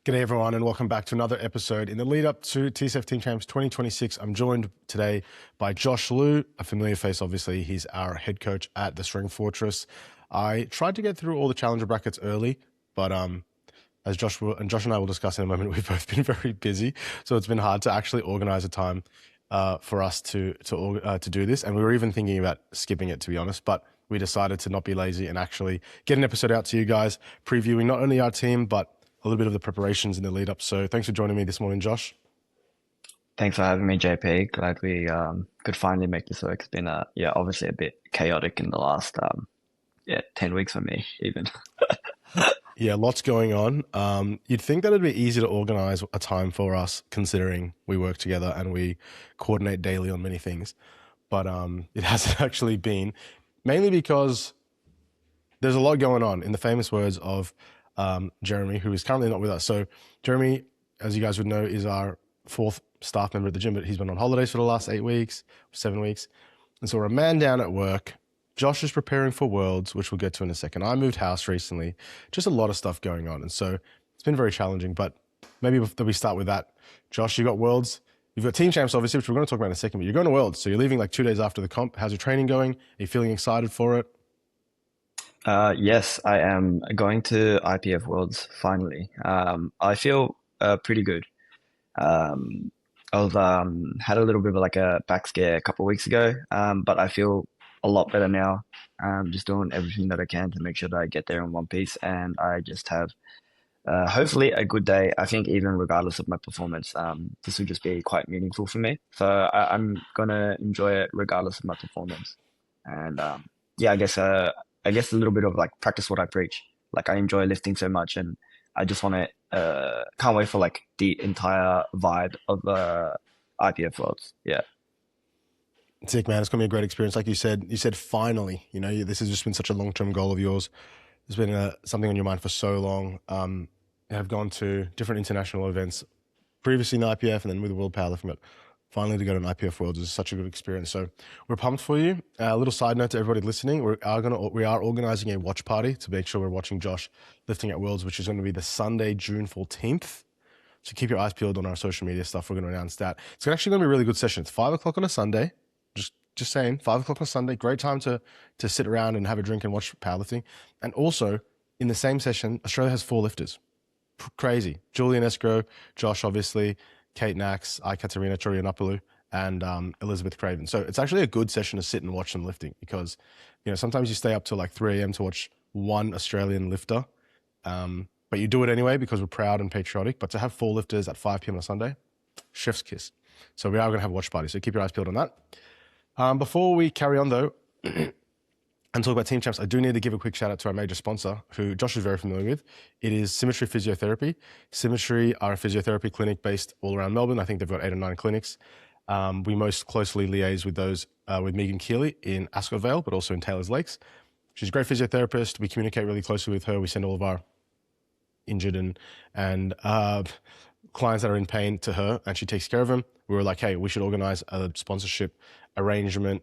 G'day everyone and welcome back to another episode. In the lead up to TSF Team Champs 2026, I'm joined today by Josh Luu, a familiar face obviously. He's our head coach at the Strength Fortress. I tried to get through all the challenger brackets early, but as Josh and I will discuss in a moment, we've both been very busy, so it's been hard to actually organize a time for us to do this. And we were even thinking about skipping it, to be honest, but we decided to not be lazy and actually get an episode out to you guys, previewing not only our team, but a little bit of the preparations in the lead up. So thanks for joining me this morning, Josh. Thanks for having me, JP. Glad we could finally make this work. It's been obviously a bit chaotic in the last 10 weeks for me even. Yeah, lots going on. You'd think that it'd be easy to organize a time for us, considering we work together and we coordinate daily on many things. But it hasn't actually been, mainly because there's a lot going on, in the famous words of Jeremy, who is currently not with us. So Jeremy, as you guys would know, is our fourth staff member at the gym, but he's been on holidays for the last 7 weeks. And so we're a man down at work. Josh is preparing for Worlds, which we'll get to in a second. I moved house recently, just a lot of stuff going on. And so it's been very challenging, but maybe we start with that. Josh, you got Worlds. You've got Team Champs, obviously, which we're going to talk about in a second, but you're going to Worlds. So you're leaving like 2 days after the comp. How's your training going? Are you feeling excited for it? Yes, I am going to IPF Worlds finally. I feel pretty good. I've had a little bit of like a back scare a couple of weeks ago, but I feel a lot better now. Just doing everything that I can to make sure that I get there in one piece, and I just have hopefully a good day. I think even regardless of my performance, this will just be quite meaningful for me. So I'm gonna enjoy it regardless of my performance. And yeah, I guess a little bit of like practice what I preach. Like I enjoy lifting so much, and I just want to can't wait for like the entire vibe of IPF Worlds. Yeah. Sick, man. It's going to be a great experience. Like you said finally, this has just been such a long-term goal of yours. There's been something on your mind for so long. You have gone to different international events previously in the IPF and then with the World Powerlifting, but finally to go to an IPF Worlds is such a good experience. So we're pumped for you. A little side note to everybody listening, we are organizing a watch party to make sure we're watching Josh lifting at Worlds, which is going to be the Sunday, June 14th. So keep your eyes peeled on our social media stuff. We're going to announce that. It's actually going to be a really good session. It's 5 o'clock on a Sunday. Just saying, 5 o'clock on Sunday, great time to sit around and have a drink and watch powerlifting. And also, in the same session, Australia has 4 lifters. Crazy. Julian Escrow, Josh, obviously, Kate Nax, Katerina Chorianapoulou, and Elizabeth Craven. So it's actually a good session to sit and watch them lifting because, sometimes you stay up till like 3 a.m. to watch one Australian lifter. But you do it anyway because we're proud and patriotic. But to have 4 lifters at 5 p.m. on a Sunday, chef's kiss. So we are going to have a watch party. So keep your eyes peeled on that. Before we carry on though, and talk about Team Champs, I do need to give a quick shout out to our major sponsor, who Josh is very familiar with. It is Symmetry Physiotherapy. Symmetry are a physiotherapy clinic based all around Melbourne. I think they've got 8 or 9 clinics. We most closely liaise with those with Megan Keeley in Ascot Vale, but also in Taylors Lakes. She's a great physiotherapist. We communicate really closely with her. We send all of our injured and clients that are in pain to her, and she takes care of them. We were like, hey, we should organize a sponsorship arrangement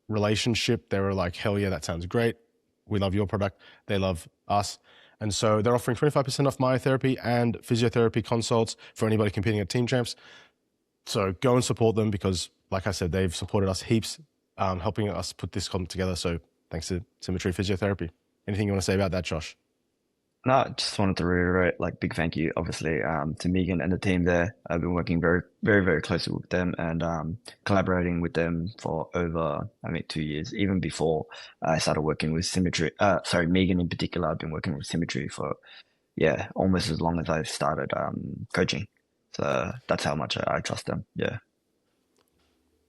relationship. They were like, hell yeah, that sounds great. We love your product. They love us. And so they're offering 25% off myotherapy and physiotherapy consults for anybody competing at Team Champs. So go and support them because, like I said, they've supported us heaps, helping us put this comp together. So thanks to Symmetry Physiotherapy. Anything you want to say about that, Josh? No, I just wanted to reiterate, like, big thank you, obviously, to Megan and the team there. I've been working very, very, very closely with them and collaborating with them for over, 2 years. Even before I started working with Symmetry, Megan in particular, I've been working with Symmetry for, almost as long as I started coaching. So that's how much I trust them. Yeah.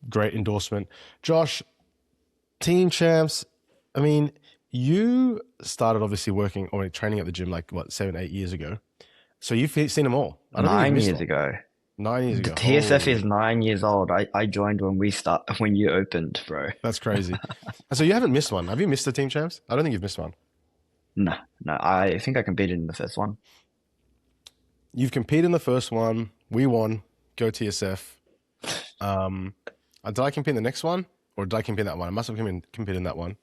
Great endorsement. Josh, Team Champs, you started obviously working or training at the gym 7, 8 years ago. So you've seen them all. 9 years ago. 9 years ago. The TSF is 9 years old. I joined when you opened, bro. That's crazy. So you haven't missed one. Have you missed the Team Champs? I don't think you've missed one. No. I think I competed in the first one. You've competed in the first one. We won. Go TSF. Did I compete in the next one? Or did I compete in that one? I must have competed in that one.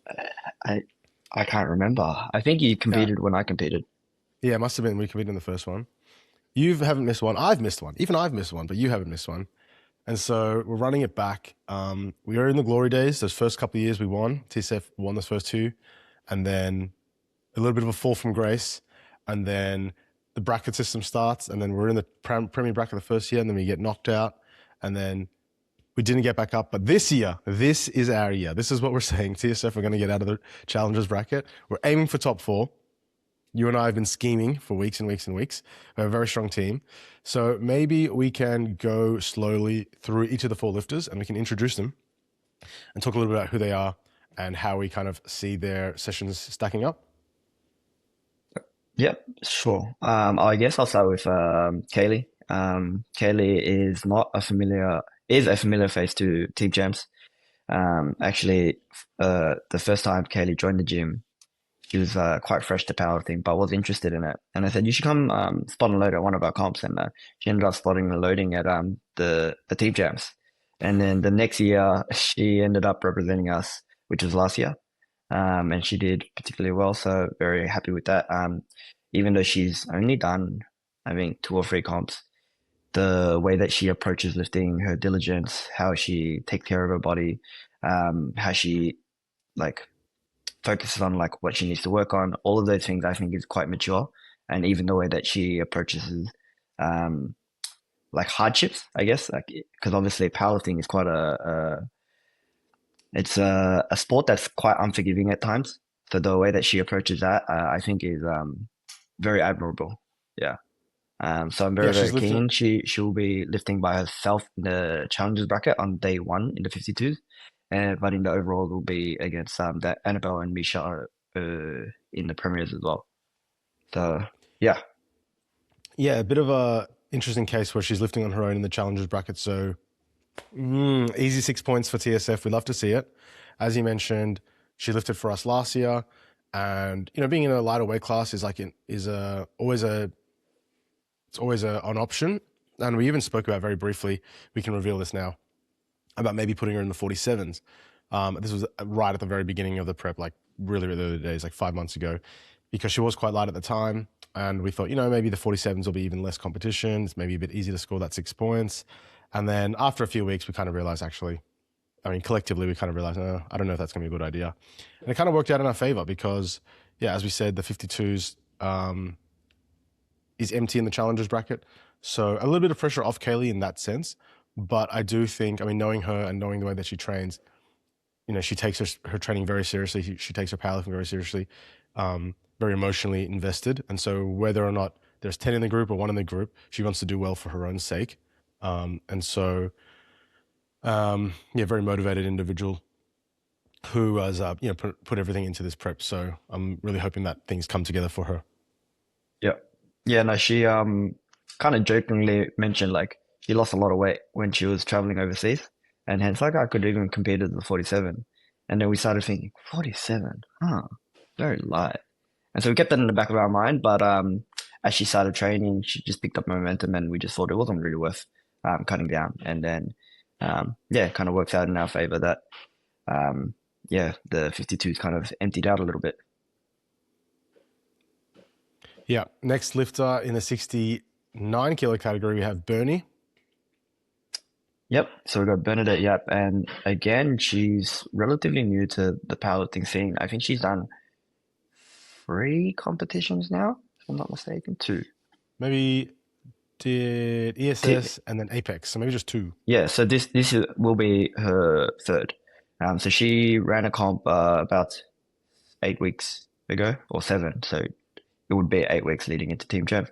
I can't remember. I think you competed when I competed. Yeah, it must have been. We competed in the first one. You haven't missed one. I've missed one. Even I've missed one, but you haven't missed one. And so we're running it back. We were in the glory days. Those first couple of years we won. TSF won those first two. And then a little bit of a fall from grace. And then the bracket system starts. And then we're in the Premier bracket the first year. And then we get knocked out. And then we didn't get back up. But this year, this is our year. This is what we're saying. TSF, we're going to get out of the challengers bracket. We're aiming for top four. You and I have been scheming for weeks and weeks and weeks. We have a very strong team. So maybe we can go slowly through each of the four lifters and we can introduce them and talk a little bit about who they are and how we kind of see their sessions stacking up. Yep, sure. I guess I'll start with Kaylee. Kaylee is a familiar face to Team Champs. Actually, the first time Kaylee joined the gym, she was quite fresh to powerlifting, but was interested in it. And I said, you should come spot and load at one of our comps. And she ended up spotting and loading at the Team Champs. And then the next year, she ended up representing us, which was last year. And she did particularly well. So very happy with that. Even though she's only done, I think, 2 or 3 comps, the way that she approaches lifting, her diligence, how she takes care of her body, how she like focuses on like what she needs to work on, all of those things I think is quite mature. And even the way that she approaches like hardships, I guess, like because obviously powerlifting is quite it's a sport that's quite unforgiving at times. So the way that she approaches that, I think is very admirable. Yeah. So I'm very, Yeah, very she's lifting. keen. She'll be lifting by herself in the challenges bracket on day one in the 52s. But in the overall, it will be against that Annabelle and Misha in the premiers as well. So yeah, Yeah, a bit of a interesting case where she's lifting on her own in the challengers bracket. So easy 6 points for TSF. We'd love to see it. As you mentioned, she lifted for us last year, and being in a lighter weight class is like always an option. And we even spoke about very briefly. We can reveal this now about maybe putting her in the 47s. This was right at the very beginning of the prep, like really, really early days, like 5 months ago, because she was quite light at the time. And we thought, maybe the 47s will be even less competition. It's maybe a bit easier to score that 6 points. And then after a few weeks, we kind of realized collectively, we kind of realized, I don't know if that's going to be a good idea. And it kind of worked out in our favor because, yeah, as we said, the 52s is empty in the challengers bracket. So a little bit of pressure off Kaylee in that sense. But I do think, knowing her and knowing the way that she trains, she takes her training very seriously. She takes her powerlifting very seriously, very emotionally invested. And so whether or not there's 10 in the group or 1 in the group, she wants to do well for her own sake. And so, very motivated individual who has, put everything into this prep. So I'm really hoping that things come together for her. yeah, yeah. No, she kind of jokingly mentioned like she lost a lot of weight when she was traveling overseas, and hence like I could even compare to the 47. And then we started thinking 47, very light. And so we kept that in the back of our mind. But as she started training, she just picked up momentum, and we just thought it wasn't really worth cutting down. And then it kind of works out in our favor that the 52's kind of emptied out a little bit. Yeah. Next lifter in the 69 kilo category, we have Bernie. Yep. So we got Bernadette. Yep. And again, she's relatively new to the powerlifting scene. I think she's done 3 competitions now, if I'm not mistaken. 2. Maybe did ESS and then Apex, so maybe just 2. Yeah. So will be her 3rd. So she ran a comp about 8 weeks ago, or 7. So it would be 8 weeks leading into Team Champ.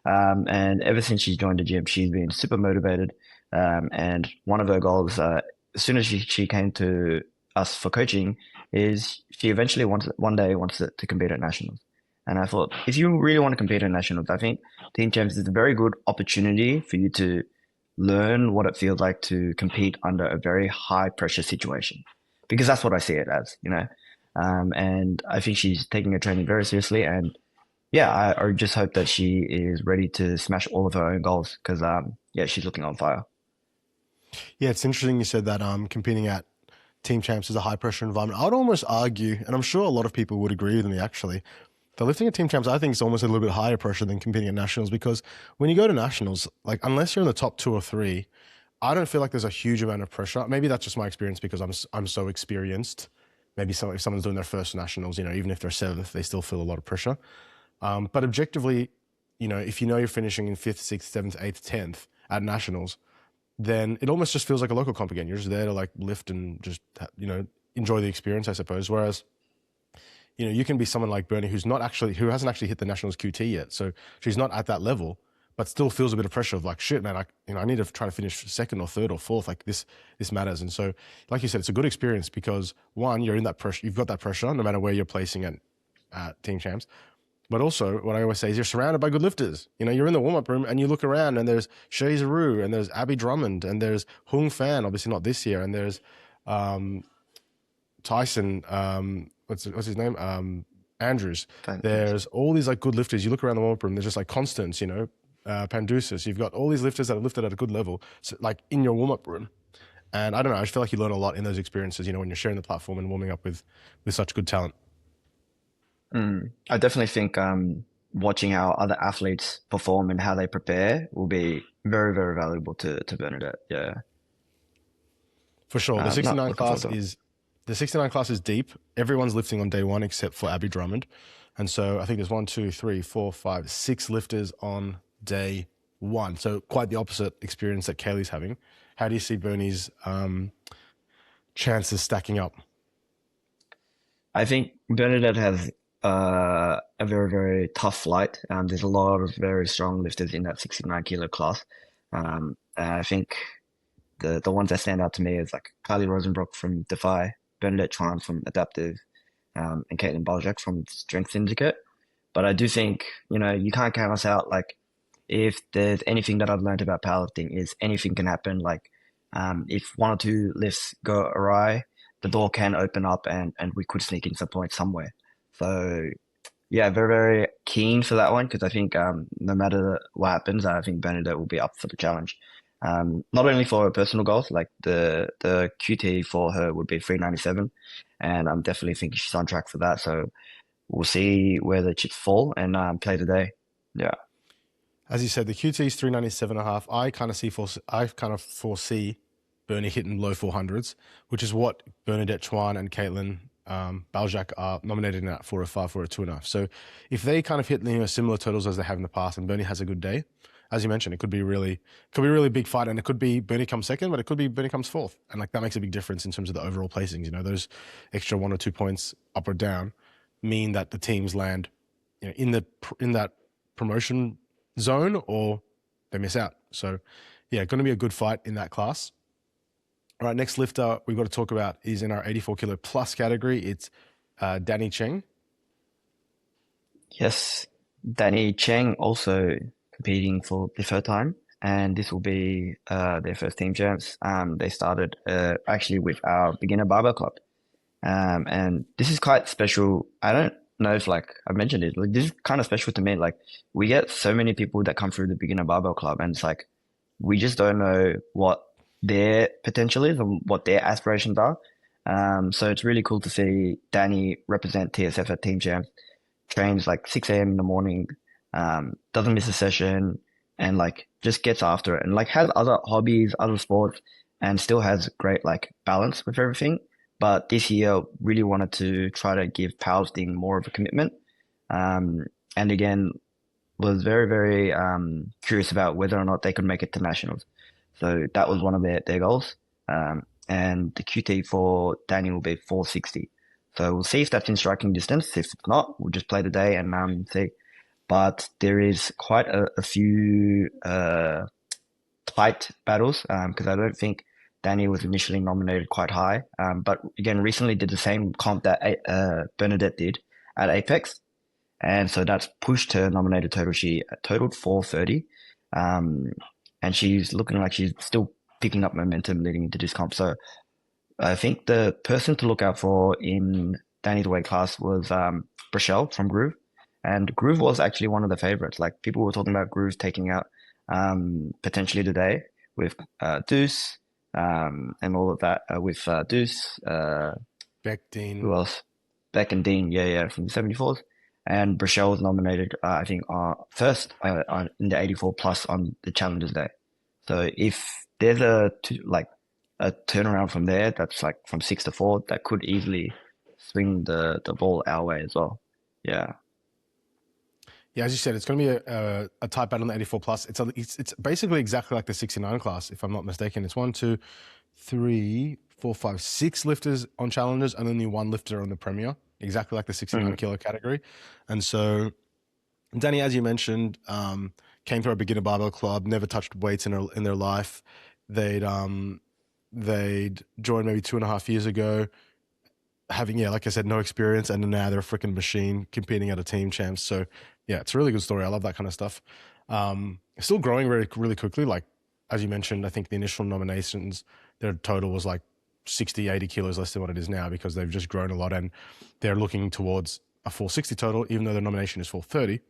And ever since she's joined the gym, she's been super motivated. And one of her goals, as soon as she came to us for coaching, is she eventually one day wants to compete at nationals. And I thought, if you really want to compete at nationals, I think Team Champs is a very good opportunity for you to learn what it feels like to compete under a very high pressure situation, because that's what I see it as, and I think she's taking her training very seriously. And yeah, I just hope that she is ready to smash all of her own goals, because she's looking on fire. Yeah, it's interesting you said that competing at Team Champs is a high pressure environment. I would almost argue, and I'm sure a lot of people would agree with me actually, So lifting at team champs, I think, is almost a little bit higher pressure than competing at nationals because when you go to nationals, like unless you're in the top two or three, I don't feel like there's a huge amount of pressure. Maybe that's just my experience because I'm so experienced. Maybe if someone's doing their first nationals, even if they're seventh, they still feel a lot of pressure. But objectively, if you're finishing in fifth, sixth, seventh, eighth, 10th at nationals, then it almost just feels like a local comp again. You're just there to like lift and just, enjoy the experience, I suppose. Whereas, you can be someone like Bernie who hasn't actually hit the nationals QT yet. So she's not at that level, but still feels a bit of pressure of like, shit, man, I need to try to finish second or third or fourth. Like this matters. And so, like you said, it's a good experience because one, you're in that pressure, you've got that pressure no matter where you're placing at team champs. But also, what I always say is you're surrounded by good lifters. You're in the warm-up room and you look around and there's Shae Zaru and there's Abby Drummond and there's Hung Fan, obviously not this year, and there's Tyson, what's his name? Andrews. There's all these like good lifters. You look around the warm-up room, there's just like Constance, Pandusis. You've got all these lifters that have lifted at a good level, so, like in your warm-up room. And I don't know, I just feel like you learn a lot in those experiences, when you're sharing the platform and warming up with such good talent. I definitely think watching how other athletes perform and how they prepare will be very, very valuable to Bernadette. Yeah. For sure. The Not 69 looking forward class to it. is deep. Everyone's lifting on day one except for Abby Drummond. And so I think there's 1, 2, 3, 4, 5, 6 lifters on day one. So quite the opposite experience that Kaylee's having. How do you see Bernie's chances stacking up? I think Bernadette has a very, very tough flight. There's a lot of very strong lifters in that 69 kilo class. And I think the ones that stand out to me is like Kylie Rosenbrock from Defy, Bernadette Chuan from Adaptive, and Caitlin Baljak from Strength Syndicate. But I do think, you can't count us out. Like, if there's anything that I've learned about powerlifting is anything can happen. Like, if one or two lifts go awry, the door can open up and we could sneak in some points somewhere. So yeah, very, very keen for that one because I think no matter what happens, I think Bernadette will be up for the challenge. Not only for her personal goals, like the QT for her would be 397, and I'm definitely thinking she's on track for that. So we'll see where the chips fall and play today. Yeah. As you said, the QT is 397.5. I kind of foresee Bernie hitting low 400s, which is what Bernadette Chuan and Caitlin Baljak are nominated in at 405, 402.5. So if they kind of hit similar totals as they have in the past, and Bernie has a good day, as you mentioned, it could be a really big fight, and it could be Bernie comes second, but it could be Bernie comes fourth, and like that makes a big difference in terms of the overall placings. Those extra 1 or 2 points up or down mean that the teams land, in that promotion zone or they miss out. So yeah, going to be a good fight in that class. All right, next lifter we've got to talk about is in our 84 kilo plus category. It's Danny Cheng. Yes, Danny Cheng also competing for the third time, and this will be their first team champs. They started actually with our beginner barbell club, and this is quite special. I don't know if like I mentioned it, like this is kind of special to me. Like we get so many people that come through the beginner barbell club, and it's like we just don't know what their potential is and what their aspirations are. So it's really cool to see Danny represent TSF at Team Champs, trains like 6 a.m. in the morning, doesn't miss a session, and like just gets after it and like has other hobbies, other sports, and still has great like balance with everything. But this year, really wanted to try to give powerlifting more of a commitment. And again, was very, very curious about whether or not they could make it to nationals. So that was one of their goals. And the QT for Danny will be 460. So we'll see if that's in striking distance. If it's not, we'll just play the day and see. But there is quite a few tight battles because I don't think Danny was initially nominated quite high. But again, recently did the same comp that Bernadette did at Apex. And so that's pushed her nominated total. She totaled 430. And she's looking like she's still picking up momentum leading into this comp. So I think the person to look out for in Danny's weight class was Brachelle from Groove. And Groove was actually one of the favorites. Like people were talking about Groove taking out potentially today with Deuce and all of that with Deuce. Beck, Dean. Who else? Beck and Dean, yeah, from the 74s. and Brachel was nominated, I think, first in the 84 plus on the Challengers Day. So if there's like a turnaround from there, that's like from 6 to 4, that could easily swing the ball our way as well. Yeah. Yeah, as you said, it's going to be a tight battle in the 84 plus. It's basically exactly like the 69 class, if I'm not mistaken. It's one, two, three, four, five, six lifters on challengers, and only one lifter on the Premier, exactly like the 69 Mhm. kilo category. And so, Danny, as you mentioned, came through a beginner barbell club, never touched weights in their life. They'd joined maybe 2.5 years ago, having, yeah, like I said, no experience, and now they're a freaking machine competing at a team champs. So yeah, it's a really good story. I love that kind of stuff. Still growing really quickly. Like, as you mentioned, I think the initial nominations, their total was like 60, 80 kilos less than what it is now, because they've just grown a lot, and they're looking towards a full 60 total, even though their nomination is full 30,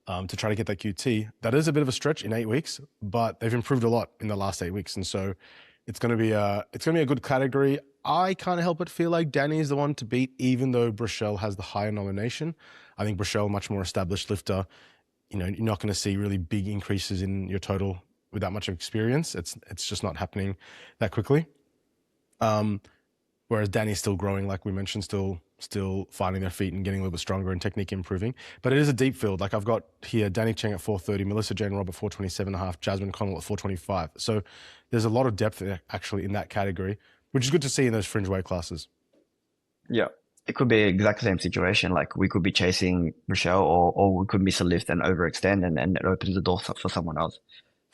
to try to get that QT. That is a bit of a stretch in 8 weeks, but they've improved a lot in the last 8 weeks. And so it's going to be a good category. I can't help but feel like Danny is the one to beat, even though Brachel has the higher nomination. I think Brachel, much more established lifter. You know, you're not going to see really big increases in your total with that much experience. It's just not happening that quickly. Um, Whereas Danny's still growing, like we mentioned, still finding their feet and getting a little bit stronger and technique improving. But it is a deep field. Like, I've got here Danny Cheng at 430, Melissa Jane Robb at 427.5, Jasmine Connell at 425. So there's a lot of depth actually in that category, which is good to see in those fringe weight classes. Yeah. It could be exact same situation. Like we could be chasing Rochelle, or we could miss a lift and overextend, and it opens the door for someone else.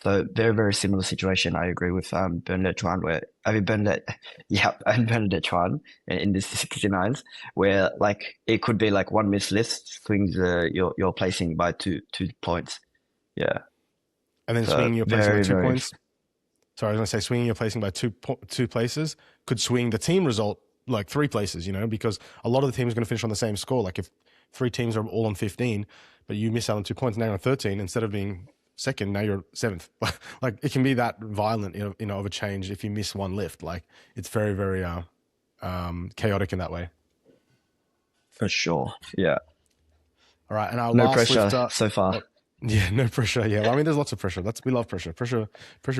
So very, very similar situation. I agree with Bernadette Chuan, where I mean Bernadette, yeah, and Bernadette Chuan in the 69s, where like it could be like one missed lift swings your placing by two points. Yeah. And then So swinging your placing by very, two very points. Sorry, I was going to say swinging your placing by two places could swing the team result like 3 places, because a lot of the teams are going to finish on the same score. Like, if 3 teams are all on 15, but you miss out on 2 points, now you're on 13, instead of being second, now you're seventh. Like, it can be that violent, of a change if you miss one lift. Like, it's very, very chaotic in that way. for sure. Yeah. All right, and our No last pressure lifter. so far. Oh, yeah, no pressure. Yeah, well, I mean, there's lots of pressure. We love pressure. Pressure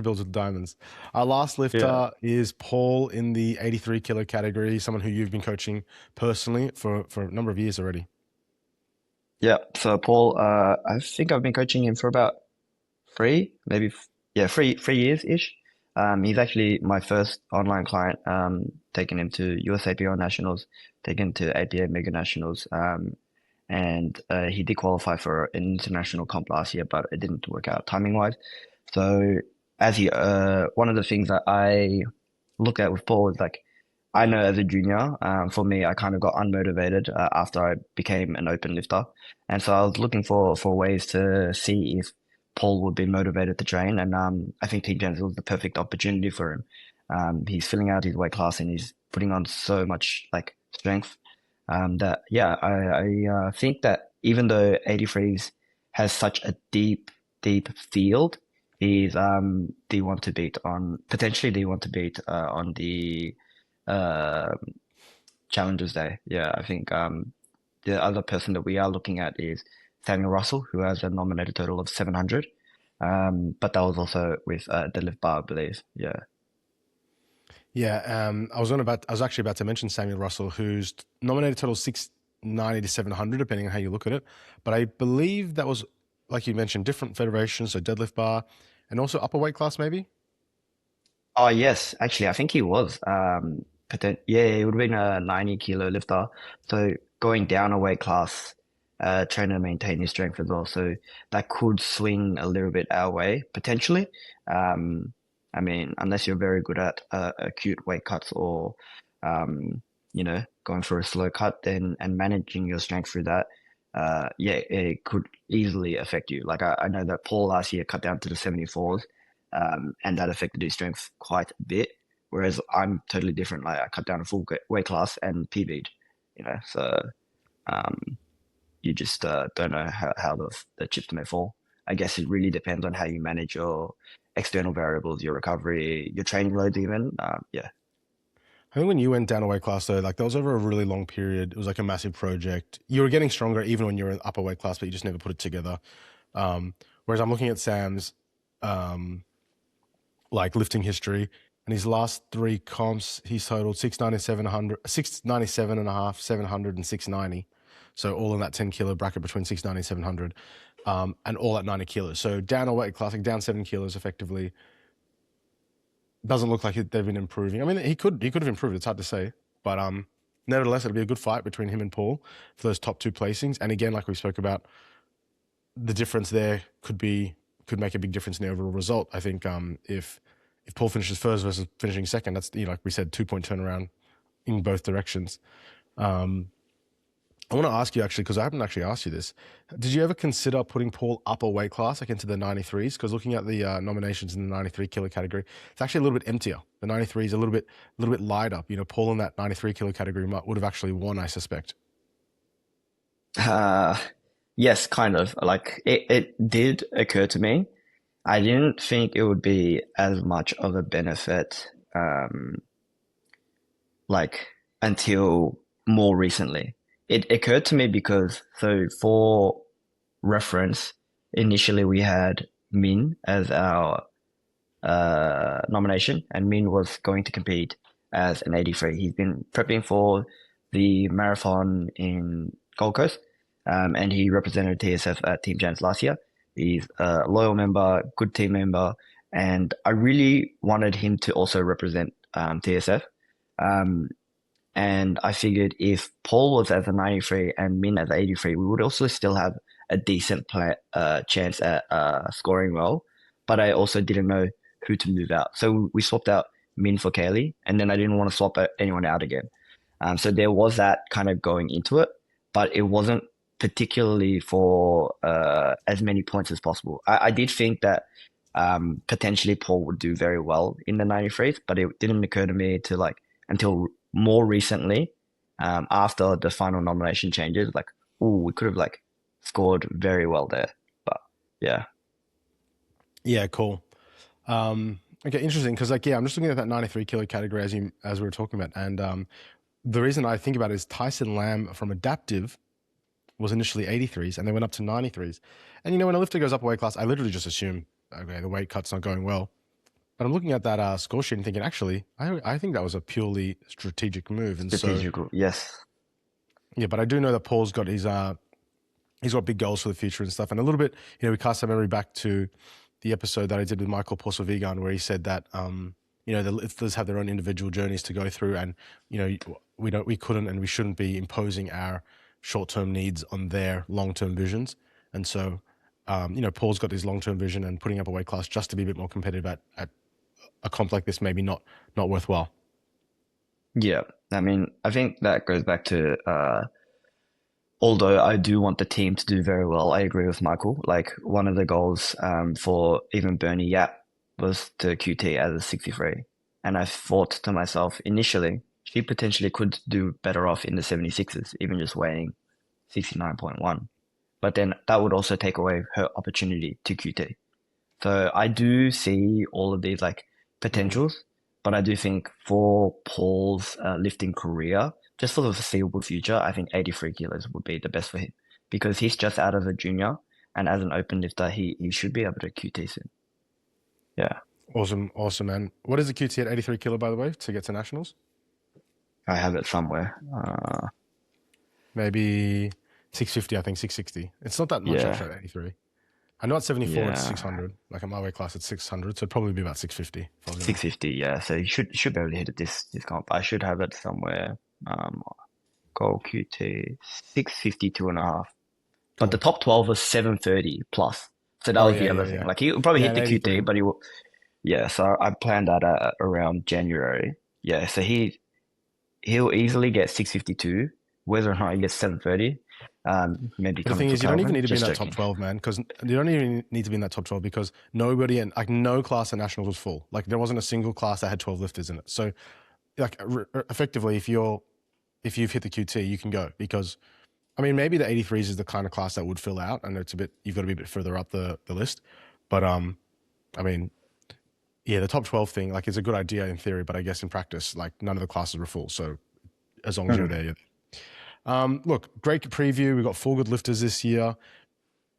builds with diamonds. Our last Yeah. lifter is Paul in the 83 kilo category. Someone who you've been coaching personally for a number of years already. Yeah. So Paul, I think I've been coaching him for about yeah, 3 years ish. He's actually my first online client. Taking him to USAPL Nationals, taken him to APA Mega Nationals. And he did qualify for an international comp last year, but it didn't work out timing wise. So one of the things that I look at with Paul is like, I know as a junior, for me, I kind of got unmotivated after I became an open lifter, and so I was looking for ways to see if Paul would be motivated to train, and I think Team Gens was the perfect opportunity for him. He's filling out his weight class and he's putting on so much like strength that yeah, I think that even though 83s has such a deep field, he's the one to beat on potentially the one to beat on the uh, Challengers Day. Yeah, I think the other person that we are looking at is Samuel Russell, who has a nominated total of 700. But that was also with deadlift bar, I believe. Yeah. Yeah, I was actually about to mention Samuel Russell, who's nominated total 690 to 700, depending on how you look at it. But I believe that was, like you mentioned, different federations, so deadlift bar, and also upper weight class, maybe. Oh yes, actually, I think he was. Yeah, he would have been a 90 kilo lifter. So going down a weight class, trying to maintain his strength as well. So that could swing a little bit our way potentially. Um, I mean, unless you're very good at acute weight cuts or, going for a slow cut, then and managing your strength through that. Yeah, it could easily affect you. Like I know that Paul last year cut down to the 74s, and that affected his strength quite a bit. Whereas I'm totally different. Like I cut down a full weight class and PB'd, So um, you just don't know how the chips may fall. I guess it really depends on how you manage your external variables, your recovery, your training loads, even. Yeah. I think when you went down a weight class though, like that was over a really long period. It was like a massive project. You were getting stronger even when you were in upper weight class, but you just never put it together. Whereas I'm looking at Sam's um, like lifting history, and his last three comps, he's totaled 697 and a half, 700 and 690. So all in that 10 kilo bracket between 690 and 700, and all at 90 kilos. So down a weight class, like down 7 kilos effectively. Doesn't look like they've been improving. I mean, he could have improved. It's hard to say, but nevertheless, it'll be a good fight between him and Paul for those top two placings. And again, like we spoke about, the difference there could make a big difference in the overall result. I think if Paul finishes first versus finishing second, that's, like we said, 2-point turnaround in both directions. I want to ask you actually, because I haven't actually asked you this. Did you ever consider putting Paul up a weight class, like into the 93s? Because looking at the nominations in the 93 kilo category, it's actually a little bit emptier. The 93 is a little bit lighter. Paul in that 93 kilo category would have actually won, I suspect. Uh, yes, kind of. Like it did occur to me. I didn't think it would be as much of a benefit, like until more recently. It occurred to me because, so for reference, initially we had Min as our nomination, and Min was going to compete as an 83. He's been prepping for the marathon in Gold Coast, and he represented TSF at Team Giants last year. He's a loyal member, good team member, and I really wanted him to also represent TSF. Um, and I figured if Paul was as a 93 and Min as 83, we would also still have a decent chance at scoring well. But I also didn't know who to move out. So we swapped out Min for Kaylee, and then I didn't want to swap anyone out again. So there was that kind of going into it, but it wasn't particularly for as many points as possible. I did think that potentially Paul would do very well in the 93s, but it didn't occur to me to until more recently, after the final nomination changes, we could have scored very well there. But yeah. Yeah, cool. Okay, interesting, because I'm just looking at that 93 kilo category as we were talking about, and the reason I think about it is Tyson Lamb from Adaptive was initially 83s, and they went up to 93s. And when a lifter goes up a weight class, I literally just assume, okay, the weight cut's not going well. But I'm looking at that score sheet and thinking, actually, I think that was a purely strategic move. And strategical, yes. Yeah, but I do know that Paul's got he's got big goals for the future and stuff. And a little bit, we cast our memory back to the episode that I did with Michael Porsovigan, where he said that the lifters have their own individual journeys to go through, and we couldn't and we shouldn't be imposing our short-term needs on their long-term visions. And so Paul's got his long-term vision, and putting up a weight class just to be a bit more competitive at a comp like this maybe not worthwhile. Yeah, I mean, I think that goes back to although I do want the team to do very well, I agree with Michael. Like, one of the goals for even Bernie Yap was to QT as a 63. And I thought to myself initially, she potentially could do better off in the 76s, even just weighing 69.1. But then that would also take away her opportunity to QT. So I do see all of these potentials, but I do think for Paul's lifting career, just for the foreseeable future, I think 83 kilos would be the best for him, because he's just out of a junior, and as an open lifter, he should be able to QT soon. Yeah. Awesome, man. What is the QT at 83 kilo, by the way, to get to nationals? I have it somewhere. Maybe 650, I think 660. It's not that much actually at 83. I know at 74 it's 600. Like at my weight class it's 600, so it'd probably be about 650. 650, yeah. So you should be able to hit it this comp. I should have it somewhere. Goal QT 652 and a half. But the top 12 was 730 plus. So that was the other thing. Yeah. Like he would probably hit the 83. QT, but he will. Yeah, so I planned that around January. Yeah, so he'll easily get 652, whether or not he gets 730. Maybe the thing is, you don't even need to be in that top 12, man, because you don't even need to be in that top 12 because nobody and no class at nationals was full. Like there wasn't a single class that had 12 lifters in it. So effectively, if you've hit the QT, you can go, because I mean, maybe the 83s is the kind of class that would fill out, and you've got to be a bit further up the list. But I mean, yeah, the top 12 thing, like, is a good idea in theory, but I guess in practice, like, none of the classes were full. So as long as you're Mm. there, you're look, great preview. We got 4 good lifters this year.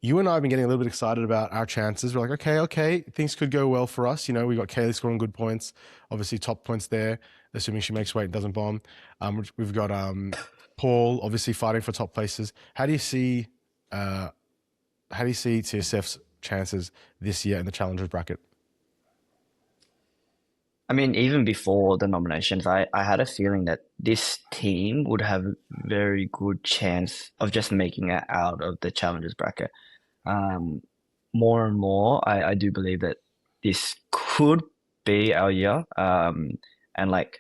You and I have been getting a little bit excited about our chances. We're like, okay, things could go well for us. You know, we got Kaylee scoring good points, obviously top points there, assuming she makes weight and doesn't bomb. We've got Paul obviously fighting for top places. Uh, how do you see TSF's chances this year in the challengers bracket? I mean, even before the nominations, I had a feeling that this team would have a very good chance of just making it out of the challengers bracket. Um, More and more, I do believe that this could be our year. And like,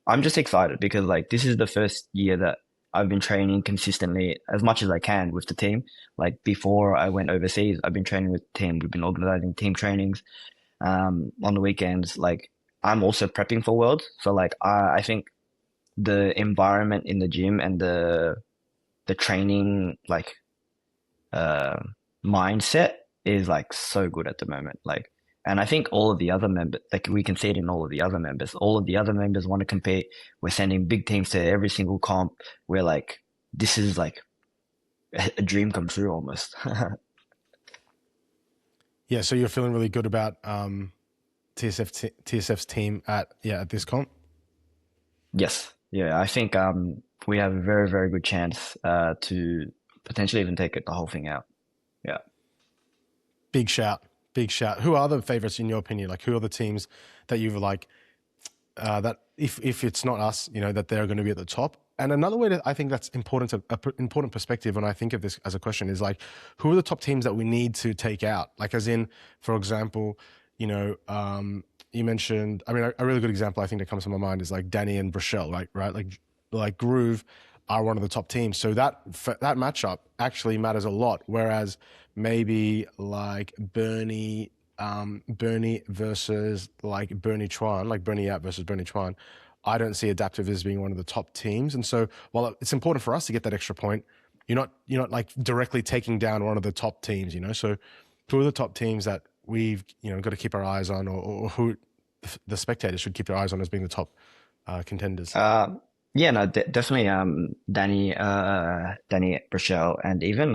I'm just excited because like this is the first year that I've been training consistently as much as I can with the team. Like before I went overseas, I've been training with the team. We've been organizing team trainings on the weekends. Like I'm also prepping for Worlds, so like I think the environment in the gym and the training like uh, mindset is like so good at the moment. Like, and I think all of the other members, like we can see it in all of the other members. All of the other members want to compete. We're sending big teams to every single comp. We're like, this is like a dream come true almost. Yeah, so you're feeling really good about TSF's team at this comp. Yes, yeah, I think we have a very very good chance to potentially even take it the whole thing out. Yeah. Big shout, big shout. Who are the favorites in your opinion? Like, who are the teams that you've like that if it's not us, you know, that they're going to be at the top? And another way that I think that's important to important perspective when I think of this as a question is like, who are the top teams that we need to take out? Like, as in, for example, you know, you mentioned. I mean, a really good example I think that comes to my mind is like Danny and Rochelle, right? Like Groove are one of the top teams, so that matchup actually matters a lot. Whereas maybe like Bernie versus like Bernie Chuan, like Bernie Yap versus Bernie Chuan, I don't see Adaptive as being one of the top teams. And so while it's important for us to get that extra point, you're not like directly taking down one of the top teams, you know? So who are the top teams that we've, you know, got to keep our eyes on, or who the spectators should keep their eyes on as being the top contenders? Yeah, no, definitely. Danny Rochelle, and even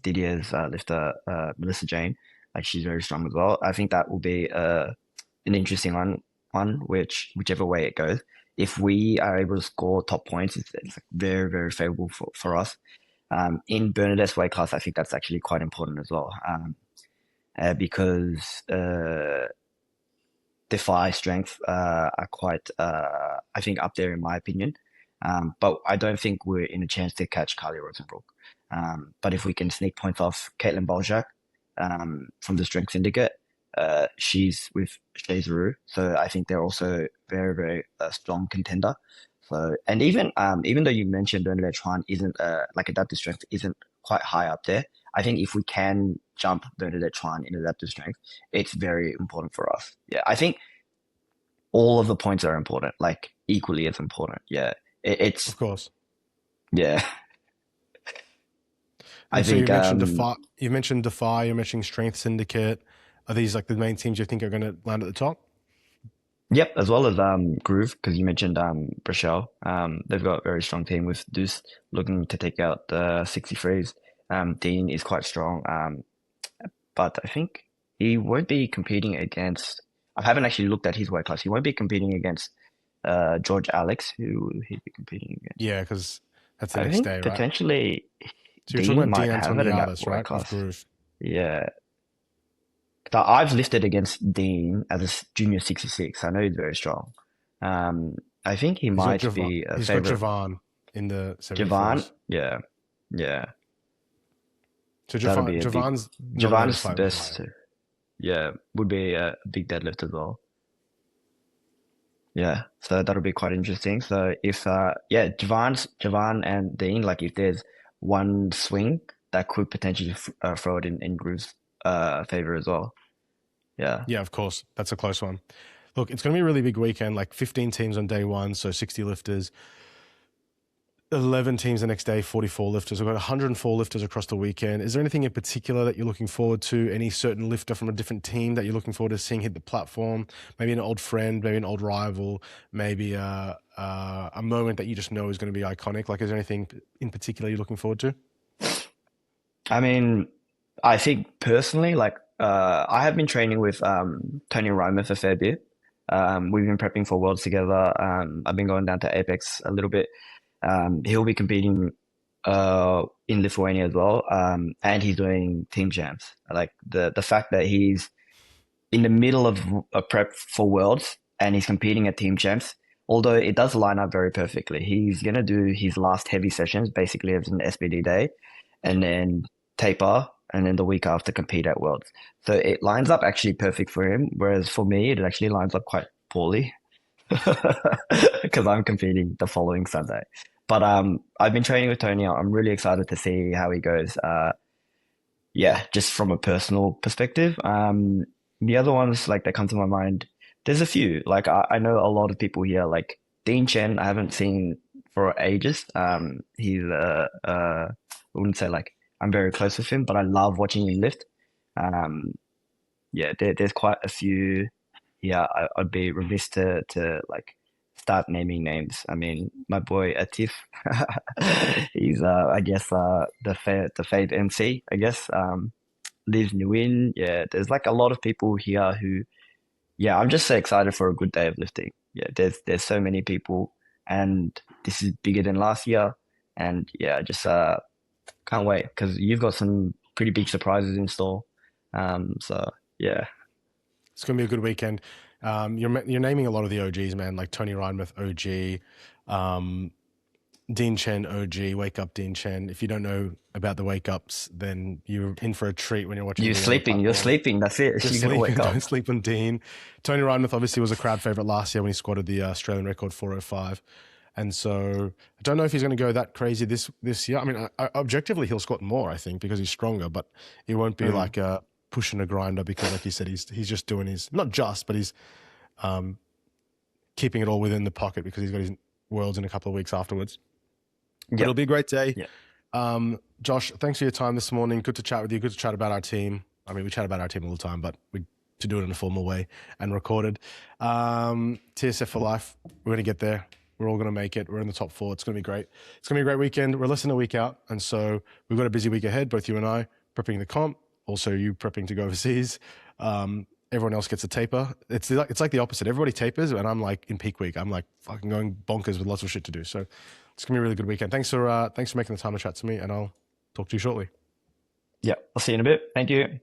Didier's lifter, Melissa Jane. Like she's very strong as well. I think that will be an interesting one, whichever way it goes. If we are able to score top points, it's like very very favorable for us. In Bernadette's weight class, I think that's actually quite important as well. Because Defy strength are quite, I think, up there in my opinion. But I don't think we're in a chance to catch Carly Rosenbrook. But if we can sneak points off Caitlin Boljak from the Strength Syndicate, she's with Shays Rue, so I think they're also very, very strong contender. So, and even though you mentioned Bernadette Chuan isn't like adaptive strength isn't quite high up there, I think if we can jump Bernadette Chuan in adaptive strength, it's very important for us. Yeah, I think all of the points are important, like equally as important. Yeah, it's Of course. yeah. I And so think you mentioned Defy, you're mentioning Strength Syndicate. Are these like the main teams you think are going to land at the top? yep, as well as Groove because you mentioned Rochelle. They've got a very strong team with Deuce looking to take out the 63s. Dean is quite strong. But I think he won't be competing against. I haven't actually looked at his weight class. He won't be competing against George Alex, who will he be competing against? Yeah, because that's the I next think day, right? potentially So you're talking Dean about Dean might have it in that Antoniadis, weight right, with class. Groove. Yeah. So I've lifted against Dean as a junior 66. I know he's very strong. I think he might be a He's got favorite. Javan in the Javan, 74s. yeah, yeah. So That'll be a big. Javan's nominated Javan's slightly best, higher. yeah, would be a big deadlift as well. Yeah, so that'll be quite interesting. So if yeah, Javan and Dean, like if there's one swing that could potentially throw it in Groove's favor as well. Yeah. Yeah, of course. That's a close one. Look, it's going to be a really big weekend, like 15 teams on day one, so 60 lifters. 11 teams the next day, 44 lifters. We've got 104 lifters across the weekend. Is there anything in particular that you're looking forward to? Any certain lifter from a different team that you're looking forward to seeing hit the platform? Maybe an old friend, maybe an old rival, maybe a moment that you just know is going to be iconic. Like, is there anything in particular you're looking forward to? I mean, I think personally, like, I have been training with Tony Reimers a fair bit. We've been prepping for Worlds together. I've been going down to Apex a little bit. He'll be competing in Lithuania as well, and he's doing team jams. Like the fact that he's in the middle of a prep for Worlds and he's competing at team champs. Although it does line up very perfectly, he's gonna do his last heavy sessions basically as an SBD day, and then taper, and then the week after compete at Worlds. So it lines up actually perfect for him. Whereas for me, it actually lines up quite poorly because I'm competing the following Sunday. But I've been training with Tony. I'm really excited to see how he goes. Yeah, just from a personal perspective. The other ones like that come to my mind, there's a few. Like I know a lot of people here, like Dean Chen, I haven't seen for ages. He's I wouldn't say like I'm very close with him, but I love watching him lift. Um, yeah, there's quite a few. Yeah, I'd be remiss to like start naming names. I mean, my boy Atif, he's I guess the fave MC, I guess. Lives Nguyen. Yeah, there's like a lot of people here who, yeah, I'm just so excited for a good day of lifting. Yeah, there's so many people, and this is bigger than last year, and yeah, I just can't wait because you've got some pretty big surprises in store. So yeah, It's going to be a good weekend. You're naming a lot of the OGs, man, like Tony Reinmuth, OG, um, Dean Chen, OG, Wake Up Dean Chen. If you don't know about the wake ups, then you're in for a treat when you're watching you're Dean on the sleeping, you're platform. sleeping. That's it. Just You're gonna sleep, wake up. don't sleep on Dean. Tony Reinmuth obviously was a crowd favorite last year when he squatted the Australian record 405. And so I don't know if he's going to go that crazy this year. I mean, objectively, he'll squat more, I think, because he's stronger, but it won't be Mm. like a push and a grinder because, like you said, he's just doing his, not just, but he's um, keeping it all within the pocket because he's got his worlds in a couple of weeks afterwards. But it'll Yep. be a great day. Yep. Josh, thanks for your time this morning. Good to chat with you. Good to chat about our team. I mean, we chat about our team all the time, but we to do it in a formal way and recorded. TSF for life. We're going to get there. We're all going to make it. We're in the top four. It's going to be great. It's going to be a great weekend. We're less than a week out. And so we've got a busy week ahead, both you and I, prepping the comp, also you prepping to go overseas. Everyone else gets a taper. It's like the opposite. Everybody tapers, and I'm like in peak week. I'm like fucking going bonkers with lots of shit to do. So it's going to be a really good weekend. Thanks for making the time to chat to me, and I'll talk to you shortly. Yep. I'll see you in a bit. Thank you.